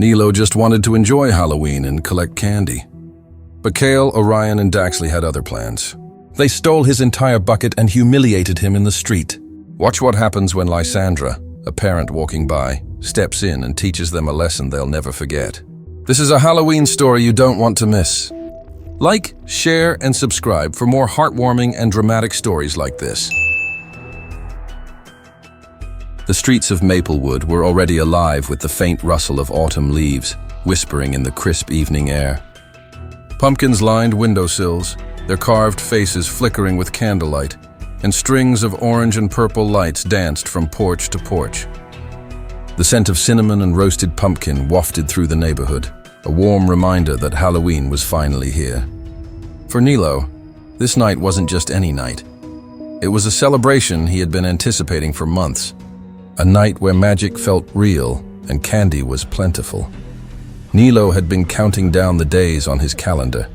Nilo just wanted to enjoy Halloween and collect candy. But Cael, Orion, and Daxley had other plans. They stole his entire bucket and humiliated him in the street. Watch what happens when Lysandra, a parent walking by, steps in and teaches them a lesson they'll never forget. This is a Halloween story you don't want to miss. Like, share, and subscribe for more heartwarming and dramatic stories like this. The streets of Maplewood were already alive with the faint rustle of autumn leaves, whispering in the crisp evening air. Pumpkins lined windowsills, their carved faces flickering with candlelight, and strings of orange and purple lights danced from porch to porch. The scent of cinnamon and roasted pumpkin wafted through the neighborhood, a warm reminder that Halloween was finally here. For Nilo, this night wasn't just any night. It was a celebration he had been anticipating for months, a night where magic felt real and candy was plentiful. Nilo had been counting down the days on his calendar,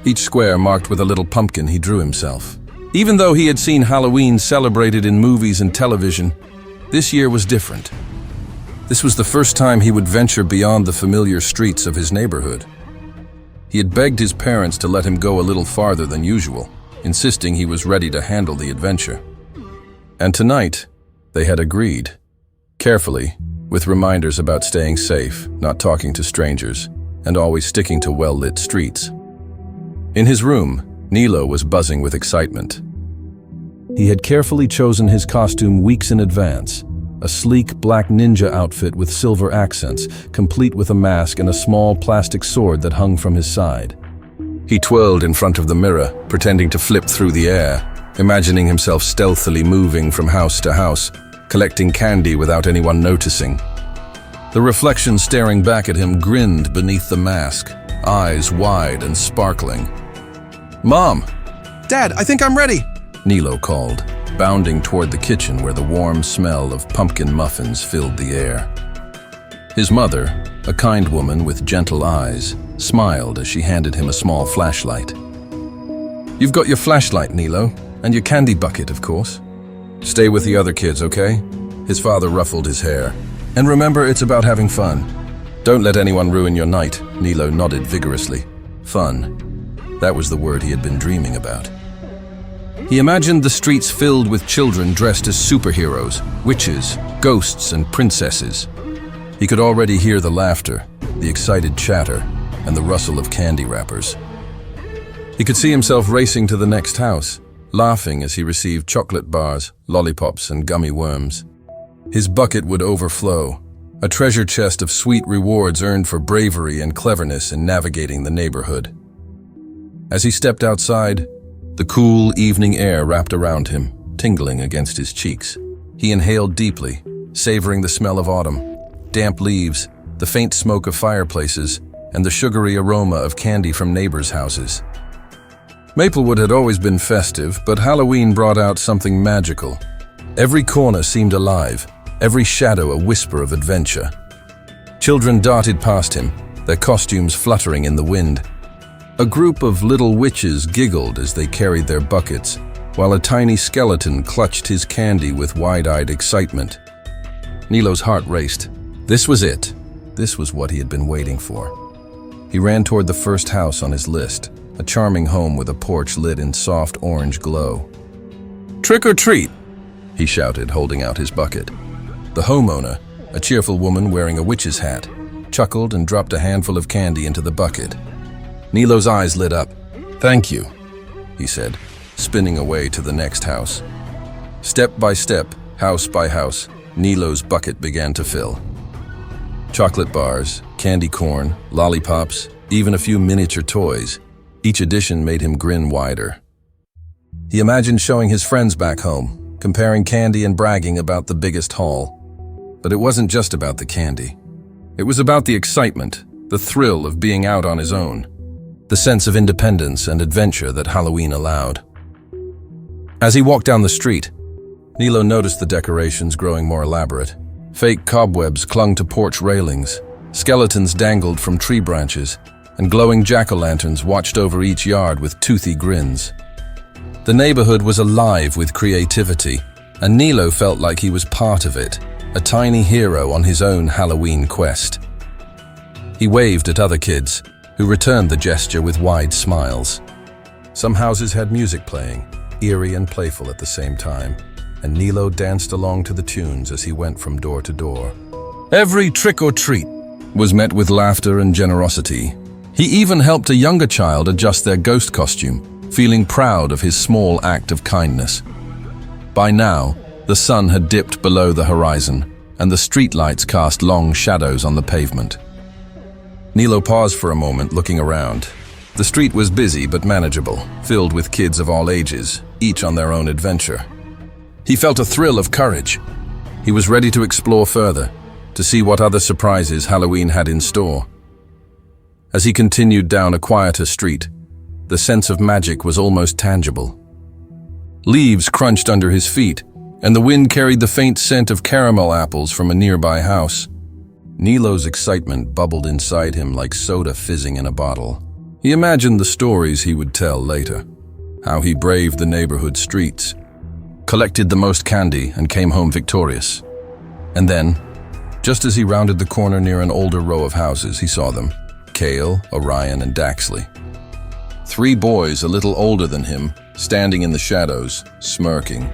each square marked with a little pumpkin he drew himself. Even though he had seen Halloween celebrated in movies and television, this year was different. This was the first time he would venture beyond the familiar streets of his neighborhood. He had begged his parents to let him go a little farther than usual, insisting he was ready to handle the adventure. And tonight, they had agreed, carefully, with reminders about staying safe, not talking to strangers, and always sticking to well-lit streets. In his room, Nilo was buzzing with excitement. He had carefully chosen his costume weeks in advance, a sleek black ninja outfit with silver accents, complete with a mask and a small plastic sword that hung from his side. He twirled in front of the mirror, pretending to flip through the air, imagining himself stealthily moving from house to house, collecting candy without anyone noticing. The reflection staring back at him grinned beneath the mask, eyes wide and sparkling. "Mom!" "Dad, I think I'm ready!" Nilo called, bounding toward the kitchen where the warm smell of pumpkin muffins filled the air. His mother, a kind woman with gentle eyes, smiled as she handed him a small flashlight. "You've got your flashlight, Nilo, and your candy bucket, of course. Stay with the other kids, okay?" His father ruffled his hair. "And remember, it's about having fun. Don't let anyone ruin your night." Nilo nodded vigorously. Fun. That was the word he had been dreaming about. He imagined the streets filled with children dressed as superheroes, witches, ghosts, and princesses. He could already hear the laughter, the excited chatter, and the rustle of candy wrappers. He could see himself racing to the next house, laughing as he received chocolate bars, lollipops, and gummy worms. His bucket would overflow, a treasure chest of sweet rewards earned for bravery and cleverness in navigating the neighborhood. As he stepped outside, the cool evening air wrapped around him, tingling against his cheeks. He inhaled deeply, savoring the smell of autumn, damp leaves, the faint smoke of fireplaces, and the sugary aroma of candy from neighbors' houses. Maplewood had always been festive, but Halloween brought out something magical. Every corner seemed alive, every shadow a whisper of adventure. Children darted past him, their costumes fluttering in the wind. A group of little witches giggled as they carried their buckets, while a tiny skeleton clutched his candy with wide-eyed excitement. Nilo's heart raced. This was it. This was what he had been waiting for. He ran toward the first house on his list, a charming home with a porch lit in soft orange glow. "Trick or treat!" he shouted, holding out his bucket. The homeowner, a cheerful woman wearing a witch's hat, chuckled and dropped a handful of candy into the bucket. Nilo's eyes lit up. "Thank you," he said, spinning away to the next house. Step by step, house by house, Nilo's bucket began to fill. Chocolate bars, candy corn, lollipops, even a few miniature toys. Each addition made him grin wider. He imagined showing his friends back home, comparing candy and bragging about the biggest haul. But it wasn't just about the candy. It was about the excitement, the thrill of being out on his own, the sense of independence and adventure that Halloween allowed. As he walked down the street, Nilo noticed the decorations growing more elaborate. Fake cobwebs clung to porch railings, skeletons dangled from tree branches, and glowing jack-o'-lanterns watched over each yard with toothy grins. The neighborhood was alive with creativity, and Nilo felt like he was part of it, a tiny hero on his own Halloween quest. He waved at other kids, who returned the gesture with wide smiles. Some houses had music playing, eerie and playful at the same time, and Nilo danced along to the tunes as he went from door to door. Every trick or treat was met with laughter and generosity. He even helped a younger child adjust their ghost costume, feeling proud of his small act of kindness. By now, the sun had dipped below the horizon, and the streetlights cast long shadows on the pavement. Nilo paused for a moment, looking around. The street was busy but manageable, filled with kids of all ages, each on their own adventure. He felt a thrill of courage. He was ready to explore further, to see what other surprises Halloween had in store. As he continued down a quieter street, the sense of magic was almost tangible. Leaves crunched under his feet, and the wind carried the faint scent of caramel apples from a nearby house. Nilo's excitement bubbled inside him like soda fizzing in a bottle. He imagined the stories he would tell later, how he braved the neighborhood streets, collected the most candy, and came home victorious. And then, just as he rounded the corner near an older row of houses, he saw them: Cael, Orion, and Daxley. 3 boys a little older than him, standing in the shadows, smirking.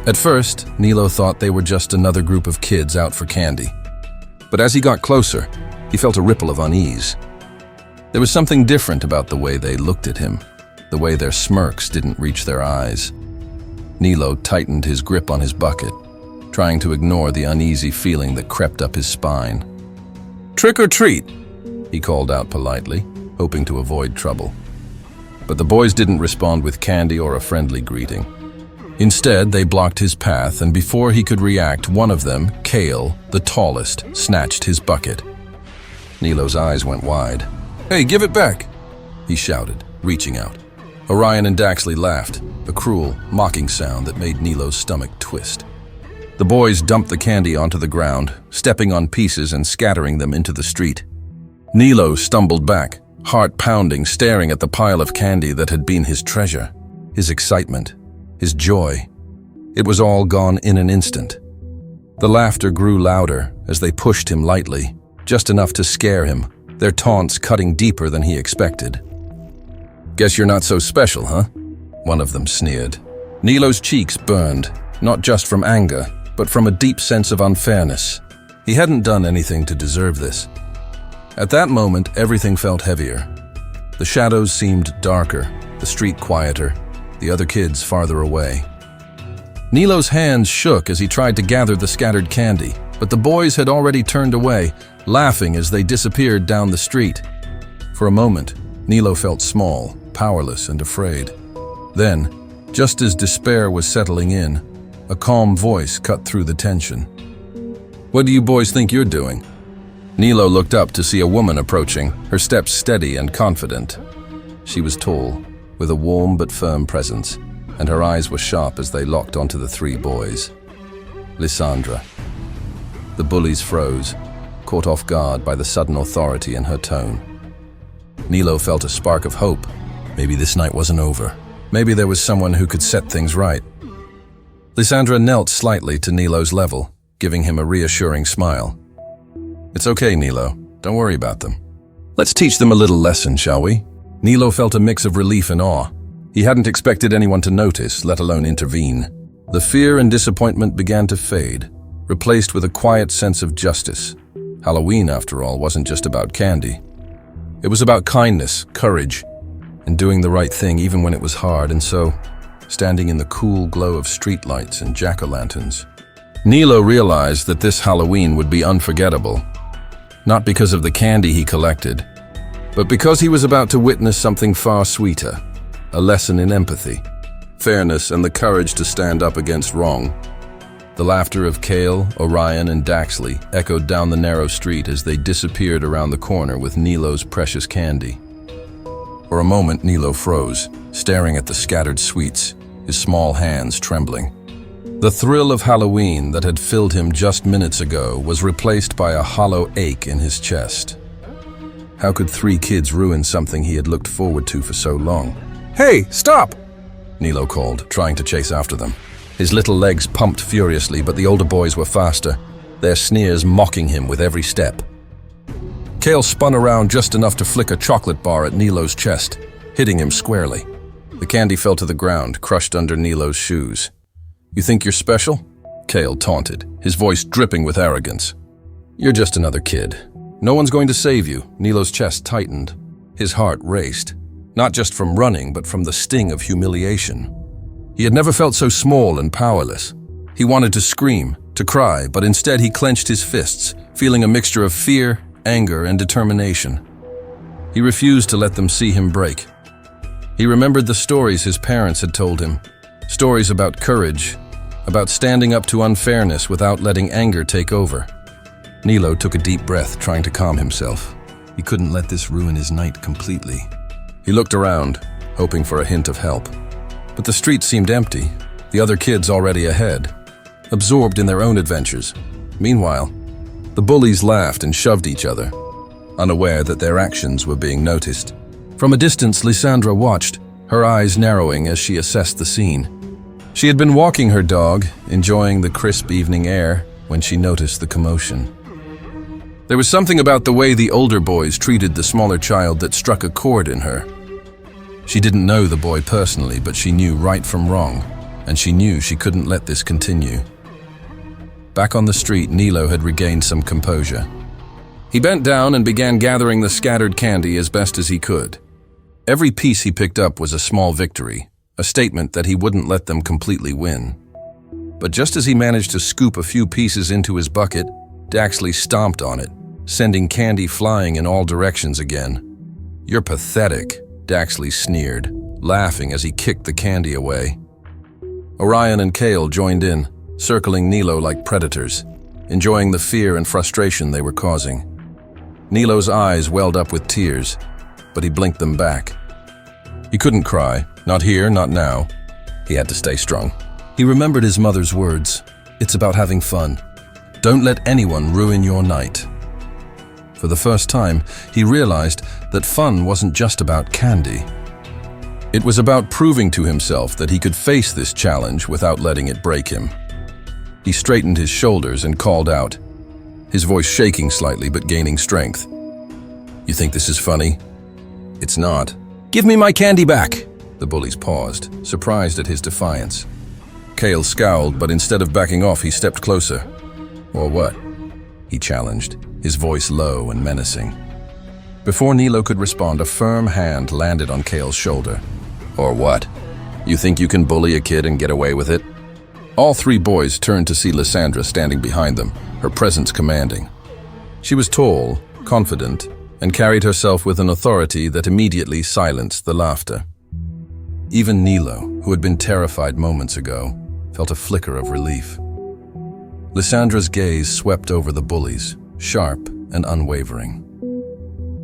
At first, Nilo thought they were just another group of kids out for candy. But as he got closer, he felt a ripple of unease. There was something different about the way they looked at him, the way their smirks didn't reach their eyes. Nilo tightened his grip on his bucket, trying to ignore the uneasy feeling that crept up his spine. "Trick or treat," he called out politely, hoping to avoid trouble. But the boys didn't respond with candy or a friendly greeting. Instead, they blocked his path, and before he could react, one of them, Cael, the tallest, snatched his bucket. Nilo's eyes went wide. "Hey, give it back!" he shouted, reaching out. Orion and Daxley laughed, a cruel, mocking sound that made Nilo's stomach twist. The boys dumped the candy onto the ground, stepping on pieces and scattering them into the street. Nilo stumbled back, heart pounding, staring at the pile of candy that had been his treasure, his excitement, his joy. It was all gone in an instant. The laughter grew louder as they pushed him lightly, just enough to scare him, their taunts cutting deeper than he expected. "Guess you're not so special, huh?" one of them sneered. Nilo's cheeks burned, not just from anger, but from a deep sense of unfairness. He hadn't done anything to deserve this. At that moment, everything felt heavier. The shadows seemed darker, the street quieter, the other kids farther away. Nilo's hands shook as he tried to gather the scattered candy, but the boys had already turned away, laughing as they disappeared down the street. For a moment, Nilo felt small, powerless, and afraid. Then, just as despair was settling in, a calm voice cut through the tension. "What do you boys think you're doing?" Nilo looked up to see a woman approaching, her steps steady and confident. She was tall, with a warm but firm presence, and her eyes were sharp as they locked onto the 3 boys. Lysandra. The bullies froze, caught off guard by the sudden authority in her tone. Nilo felt a spark of hope. Maybe this night wasn't over. Maybe there was someone who could set things right. Lysandra knelt slightly to Nilo's level, giving him a reassuring smile. "It's okay, Nilo. Don't worry about them. Let's teach them a little lesson, shall we?" Nilo felt a mix of relief and awe. He hadn't expected anyone to notice, let alone intervene. The fear and disappointment began to fade, replaced with a quiet sense of justice. Halloween, after all, wasn't just about candy. It was about kindness, courage, and doing the right thing even when it was hard, and so, standing in the cool glow of streetlights and jack-o'-lanterns, Nilo realized that this Halloween would be unforgettable, not because of the candy he collected, but because he was about to witness something far sweeter, a lesson in empathy, fairness, and the courage to stand up against wrong. The laughter of Cael, Orion, and Daxley echoed down the narrow street as they disappeared around the corner with Nilo's precious candy. For a moment, Nilo froze, staring at the scattered sweets, his small hands trembling. The thrill of Halloween that had filled him just minutes ago was replaced by a hollow ache in his chest. How could 3 kids ruin something he had looked forward to for so long? "Hey, stop!" Nilo called, trying to chase after them. His little legs pumped furiously, but the older boys were faster, their sneers mocking him with every step. Cael spun around just enough to flick a chocolate bar at Nilo's chest, hitting him squarely. The candy fell to the ground, crushed under Nilo's shoes. "You think you're special?" Cael taunted, his voice dripping with arrogance. "You're just another kid. No one's going to save you." Nilo's chest tightened. His heart raced, not just from running, but from the sting of humiliation. He had never felt so small and powerless. He wanted to scream, to cry, but instead he clenched his fists, feeling a mixture of fear, anger, and determination. He refused to let them see him break. He remembered the stories his parents had told him, stories about courage, about standing up to unfairness without letting anger take over. Nilo took a deep breath, trying to calm himself. He couldn't let this ruin his night completely. He looked around, hoping for a hint of help. But the street seemed empty, the other kids already ahead, absorbed in their own adventures. Meanwhile, the bullies laughed and shoved each other, unaware that their actions were being noticed. From a distance, Lysandra watched, her eyes narrowing as she assessed the scene. She had been walking her dog, enjoying the crisp evening air, when she noticed the commotion. There was something about the way the older boys treated the smaller child that struck a chord in her. She didn't know the boy personally, but she knew right from wrong, and she knew she couldn't let this continue. Back on the street, Nilo had regained some composure. He bent down and began gathering the scattered candy as best as he could. Every piece he picked up was a small victory, a statement that he wouldn't let them completely win. But just as he managed to scoop a few pieces into his bucket, Daxley stomped on it, sending candy flying in all directions again. "You're pathetic," Daxley sneered, laughing as he kicked the candy away. Orion and Cael joined in, circling Nilo like predators, enjoying the fear and frustration they were causing. Nilo's eyes welled up with tears, but he blinked them back. He couldn't cry, not here, not now. He had to stay strong. He remembered his mother's words, "It's about having fun. Don't let anyone ruin your night." For the first time, he realized that fun wasn't just about candy. It was about proving to himself that he could face this challenge without letting it break him. He straightened his shoulders and called out, his voice shaking slightly but gaining strength. "You think this is funny? It's not. Give me my candy back!" The bullies paused, surprised at his defiance. Cael scowled, but instead of backing off, he stepped closer. "Or what?" he challenged, his voice low and menacing. Before Nilo could respond, a firm hand landed on Cael's shoulder. "Or what? You think you can bully a kid and get away with it?" All three boys turned to see Lysandra standing behind them, her presence commanding. She was tall, confident, and carried herself with an authority that immediately silenced the laughter. Even Nilo, who had been terrified moments ago, felt a flicker of relief. Lysandra's gaze swept over the bullies, sharp and unwavering.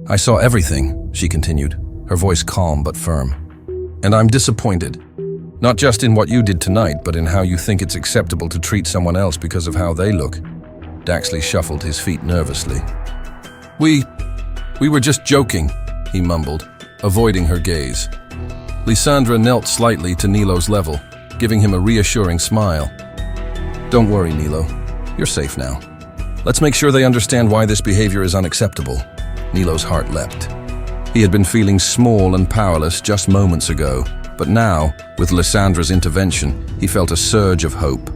"I saw everything," she continued, her voice calm but firm. "And I'm disappointed. Not just in what you did tonight, but in how you think it's acceptable to treat someone else because of how they look." Daxley shuffled his feet nervously. We were just joking," he mumbled, avoiding her gaze. Lysandra knelt slightly to Nilo's level, giving him a reassuring smile. "Don't worry, Nilo. You're safe now. Let's make sure they understand why this behavior is unacceptable." Nilo's heart leapt. He had been feeling small and powerless just moments ago, but now, with Lysandra's intervention, he felt a surge of hope.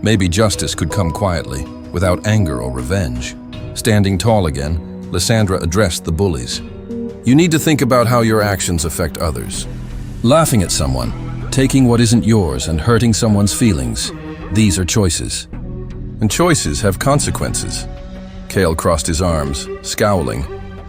Maybe justice could come quietly, without anger or revenge. Standing tall again, Lysandra addressed the bullies. "You need to think about how your actions affect others. Laughing at someone, taking what isn't yours and hurting someone's feelings, these are choices. And choices have consequences." Cael crossed his arms, scowling,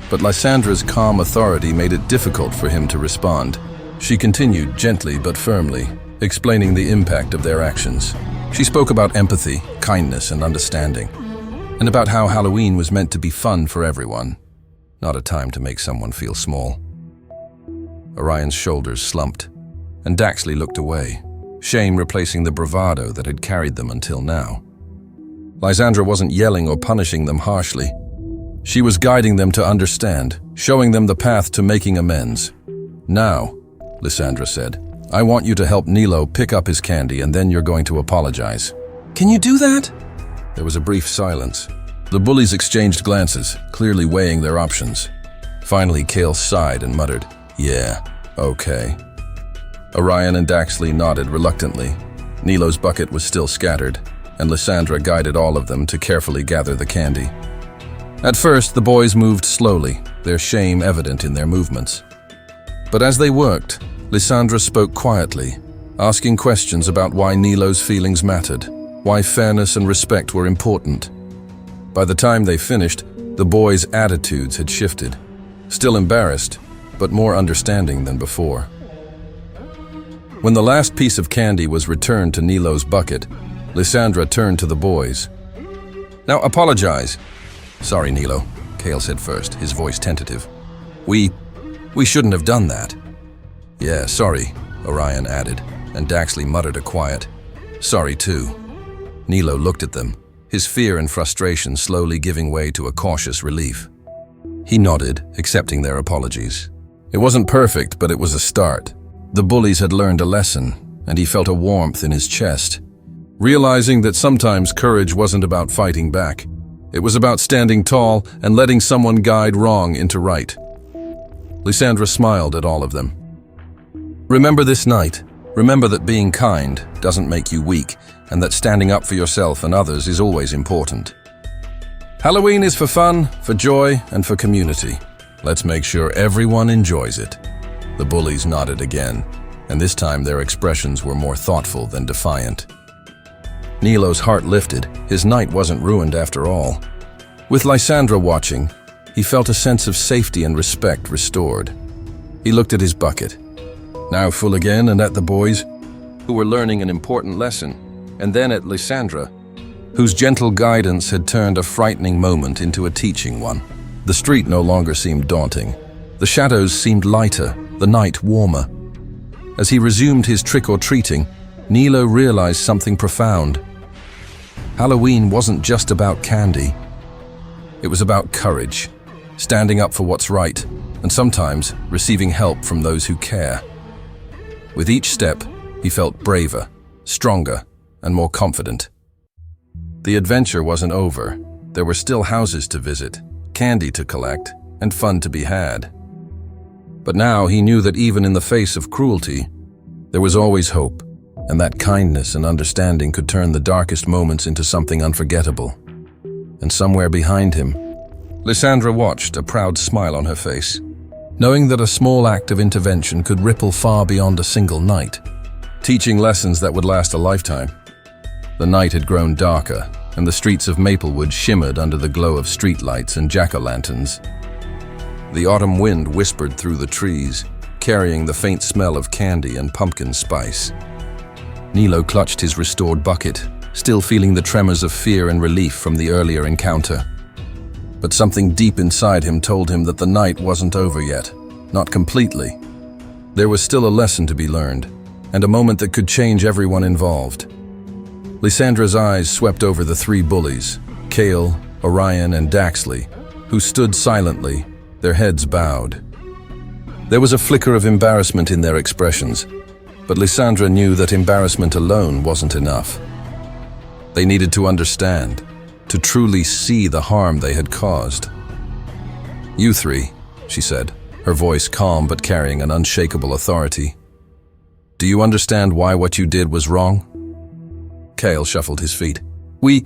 but Lysandra's calm authority made it difficult for him to respond. She continued gently but firmly, explaining the impact of their actions. She spoke about empathy, kindness, and understanding, and about how Halloween was meant to be fun for everyone, not a time to make someone feel small. Orion's shoulders slumped, and Daxley looked away, shame replacing the bravado that had carried them until now. Lysandra wasn't yelling or punishing them harshly. She was guiding them to understand, showing them the path to making amends. "Now," Lysandra said, "I want you to help Nilo pick up his candy, and then you're going to apologize." "Can you do that?" There was a brief silence. The bullies exchanged glances, clearly weighing their options. Finally, Cael sighed and muttered, "Yeah, okay." Orion and Daxley nodded reluctantly. Nilo's bucket was still scattered, and Lysandra guided all of them to carefully gather the candy. At first, the boys moved slowly, their shame evident in their movements. But as they worked, Lysandra spoke quietly, asking questions about why Nilo's feelings mattered, why fairness and respect were important. By the time they finished, the boys' attitudes had shifted, still embarrassed, but more understanding than before. When the last piece of candy was returned to Nilo's bucket, Lysandra turned to the boys. "Now apologize." "Sorry, Nilo," Cael said first, his voice tentative. We shouldn't have done that." "Yeah, sorry," Orion added, and Daxley muttered a quiet, "Sorry too." Nilo looked at them, his fear and frustration slowly giving way to a cautious relief. He nodded, accepting their apologies. It wasn't perfect, but it was a start. The bullies had learned a lesson, and he felt a warmth in his chest, realizing that sometimes courage wasn't about fighting back. It was about standing tall and letting someone guide wrong into right. Lysandra smiled at all of them. "Remember this night. Remember that being kind doesn't make you weak, and that standing up for yourself and others is always important. Halloween is for fun, for joy, and for community. Let's make sure everyone enjoys it." The bullies nodded again, and this time their expressions were more thoughtful than defiant. Nilo's heart lifted. His night wasn't ruined after all. With Lysandra watching, he felt a sense of safety and respect restored. He looked at his bucket, now full again, and at the boys, who were learning an important lesson, and then at Lysandra, whose gentle guidance had turned a frightening moment into a teaching one. The street no longer seemed daunting. The shadows seemed lighter, the night warmer. As he resumed his trick-or-treating, Nilo realized something profound. Halloween wasn't just about candy. It was about courage, standing up for what's right, and sometimes receiving help from those who care. With each step, he felt braver, stronger, and more confident. The adventure wasn't over. There were still houses to visit, candy to collect, and fun to be had. But now he knew that even in the face of cruelty, there was always hope, and that kindness and understanding could turn the darkest moments into something unforgettable. And somewhere behind him, Lysandra watched, a proud smile on her face, knowing that a small act of intervention could ripple far beyond a single night, teaching lessons that would last a lifetime. The night had grown darker, and the streets of Maplewood shimmered under the glow of streetlights and jack-o'-lanterns. The autumn wind whispered through the trees, carrying the faint smell of candy and pumpkin spice. Nilo clutched his restored bucket, still feeling the tremors of fear and relief from the earlier encounter. But something deep inside him told him that the night wasn't over yet, not completely. There was still a lesson to be learned, and a moment that could change everyone involved. Lysandra's eyes swept over the three bullies, Cael, Orion, and Daxley, who stood silently, their heads bowed. There was a flicker of embarrassment in their expressions, but Lysandra knew that embarrassment alone wasn't enough. They needed to understand, to truly see the harm they had caused. "You three," she said, her voice calm but carrying an unshakable authority. "Do you understand why what you did was wrong?" Cael shuffled his feet. We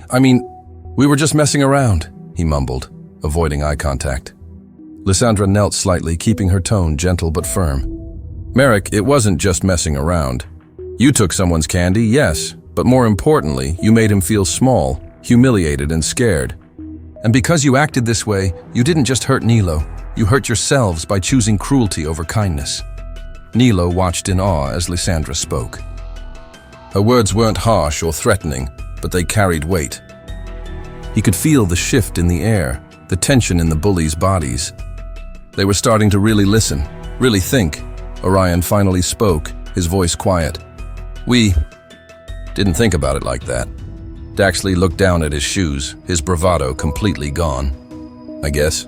were just messing around," he mumbled, avoiding eye contact. Lysandra knelt slightly, keeping her tone gentle but firm. "Merrick, it wasn't just messing around. You took someone's candy, yes, but more importantly, you made him feel small, humiliated, and scared. And because you acted this way, you didn't just hurt Nilo, you hurt yourselves by choosing cruelty over kindness." Nilo watched in awe as Lysandra spoke. Her words weren't harsh or threatening, but they carried weight. He could feel the shift in the air, the tension in the bullies' bodies. They were starting to really listen, really think. Orion finally spoke, his voice quiet. "We didn't think about it like that." Daxley looked down at his shoes, his bravado completely gone. "I guess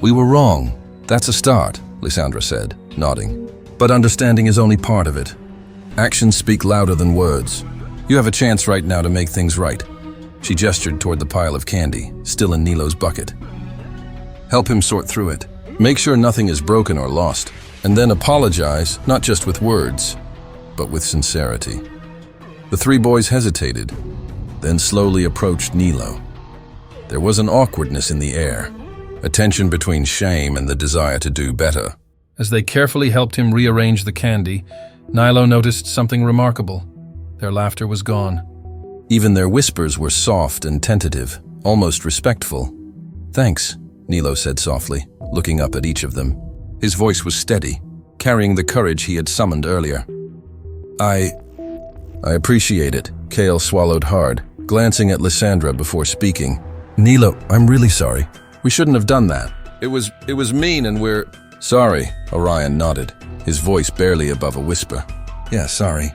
we were wrong. That's a start," Lysandra said, nodding. "But understanding is only part of it. Actions speak louder than words. You have a chance right now to make things right. She gestured toward the pile of candy, still in Nilo's bucket. Help him sort through it. Make sure nothing is broken or lost, and then apologize, not just with words, but with sincerity. The three boys hesitated, then slowly approached Nilo. There was an awkwardness in the air, a tension between shame and the desire to do better. As they carefully helped him rearrange the candy, Nilo noticed something remarkable. Their laughter was gone. Even their whispers were soft and tentative, almost respectful. "Thanks," Nilo said softly, looking up at each of them. His voice was steady, carrying the courage he had summoned earlier. I appreciate it," Cael swallowed hard, glancing at Lysandra before speaking. "Nilo, I'm really sorry. We shouldn't have done that. It was mean and we're..." "Sorry," Orion nodded, his voice barely above a whisper. "Yeah, sorry.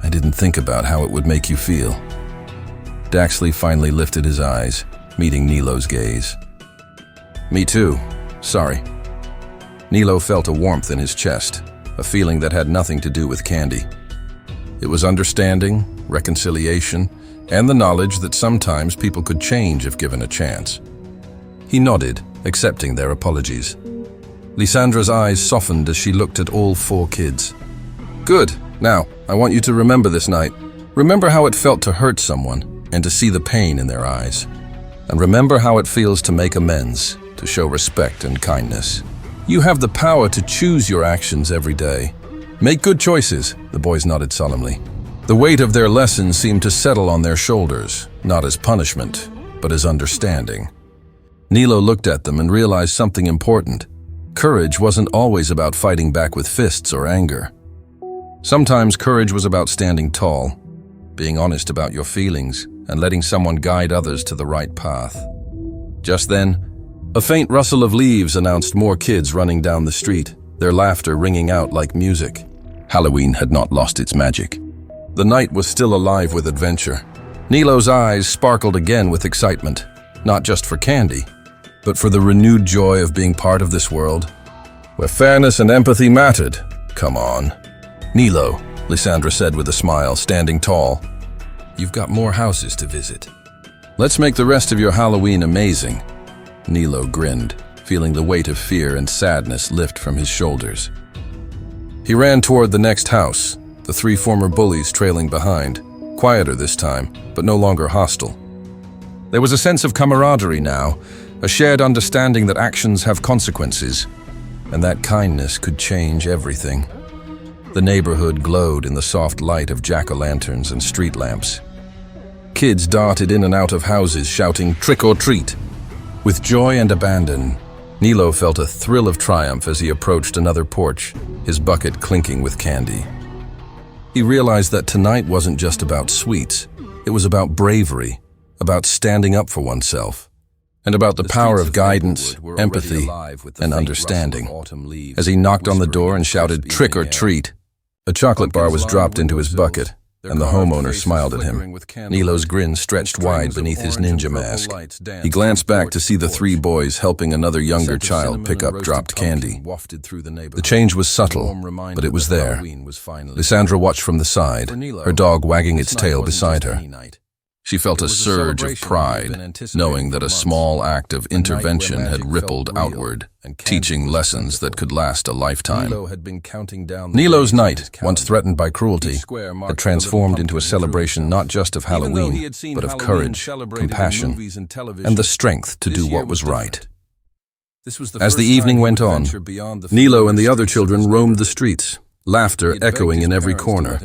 I didn't think about how it would make you feel." Daxley finally lifted his eyes, meeting Nilo's gaze. "Me too. Sorry." Nilo felt a warmth in his chest, a feeling that had nothing to do with candy. It was understanding, reconciliation, and the knowledge that sometimes people could change if given a chance. He nodded, accepting their apologies. Lysandra's eyes softened as she looked at all four kids. "Good. Now, I want you to remember this night. Remember how it felt to hurt someone and to see the pain in their eyes. And remember how it feels to make amends, to show respect and kindness. You have the power to choose your actions every day. Make good choices," the boys nodded solemnly. The weight of their lessons seemed to settle on their shoulders, not as punishment, but as understanding. Nilo looked at them and realized something important. Courage wasn't always about fighting back with fists or anger. Sometimes courage was about standing tall, being honest about your feelings, and letting someone guide others to the right path. Just then, a faint rustle of leaves announced more kids running down the street, their laughter ringing out like music. Halloween had not lost its magic. The night was still alive with adventure. Nilo's eyes sparkled again with excitement, not just for candy, but for the renewed joy of being part of this world, where fairness and empathy mattered. "Come on." "Nilo," Lysandra said with a smile, standing tall. "You've got more houses to visit. Let's make the rest of your Halloween amazing." Nilo grinned, feeling the weight of fear and sadness lift from his shoulders. He ran toward the next house, the three former bullies trailing behind, quieter this time, but no longer hostile. There was a sense of camaraderie now, a shared understanding that actions have consequences, and that kindness could change everything. The neighborhood glowed in the soft light of jack-o'-lanterns and street lamps. Kids darted in and out of houses shouting, "Trick or treat!" With joy and abandon, Nilo felt a thrill of triumph as he approached another porch, his bucket clinking with candy. He realized that tonight wasn't just about sweets. It was about bravery, about standing up for oneself, and about the power of guidance, empathy, and understanding. As he knocked on the door and shouted, "Trick or treat!" a chocolate bar was dropped into his bucket, and the homeowner smiled at him. Nilo's grin stretched wide beneath his ninja mask. He glanced back to see the three boys helping another younger child pick up dropped candy. The change was subtle, but it was there. Lysandra watched from the side, her dog wagging its tail beside her. She felt a surge of pride, knowing that a small act of intervention had rippled outward, teaching lessons that could last a lifetime. Nilo's night, once threatened by cruelty, had transformed into a celebration not just of Halloween, but of courage, compassion, and the strength to do what was right. As the evening went on, Nilo and the other children roamed the streets, laughter echoing in every corner.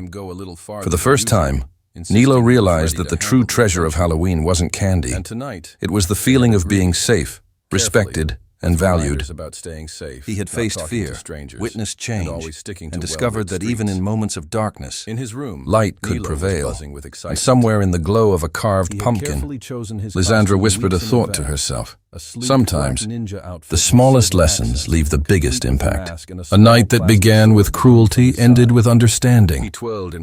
For the first time, Nilo realized that the true treasure of Halloween wasn't candy. It was the feeling of being safe, respected, and valued. He had faced fear, witnessed change, and discovered that even in moments of darkness, light could prevail. And somewhere in the glow of a carved pumpkin, Lysandra whispered a thought to herself. Sometimes, the smallest lessons leave the biggest impact. A night that began with cruelty ended with understanding.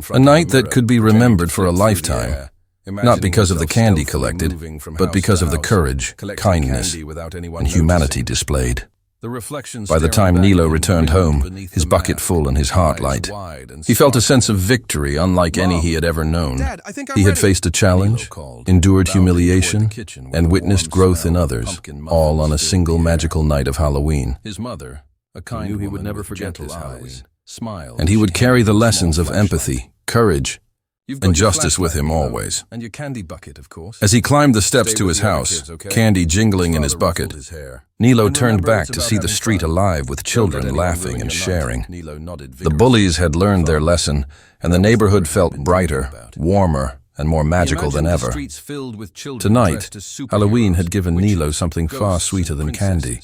A night that could be remembered for a lifetime. Not because of the candy collected, but because of the courage, kindness, and humanity displayed. By the time Nilo returned home, his bucket full and his heart light, he felt a sense of victory unlike any he had ever known. Dad, I think I'm He had ready. faced a challenge, endured humiliation, and witnessed growth in others, all on a single magical night of Halloween. His mother, a kind Knew he would woman never with forget gentle this eyes, Halloween. smiled, And he would carry the lessons of small empathy, courage, and justice with him always. And your candy bucket, of course. As he climbed the steps to his house, candy jingling in his bucket, Nilo turned back to see the street alive with children laughing and sharing. The bullies had learned their lesson, and the neighborhood felt brighter, warmer, and more magical than ever. Tonight, Halloween had given Nilo something far sweeter than candy,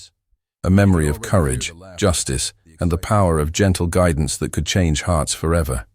a memory of courage, justice, and the power of gentle guidance that could change hearts forever.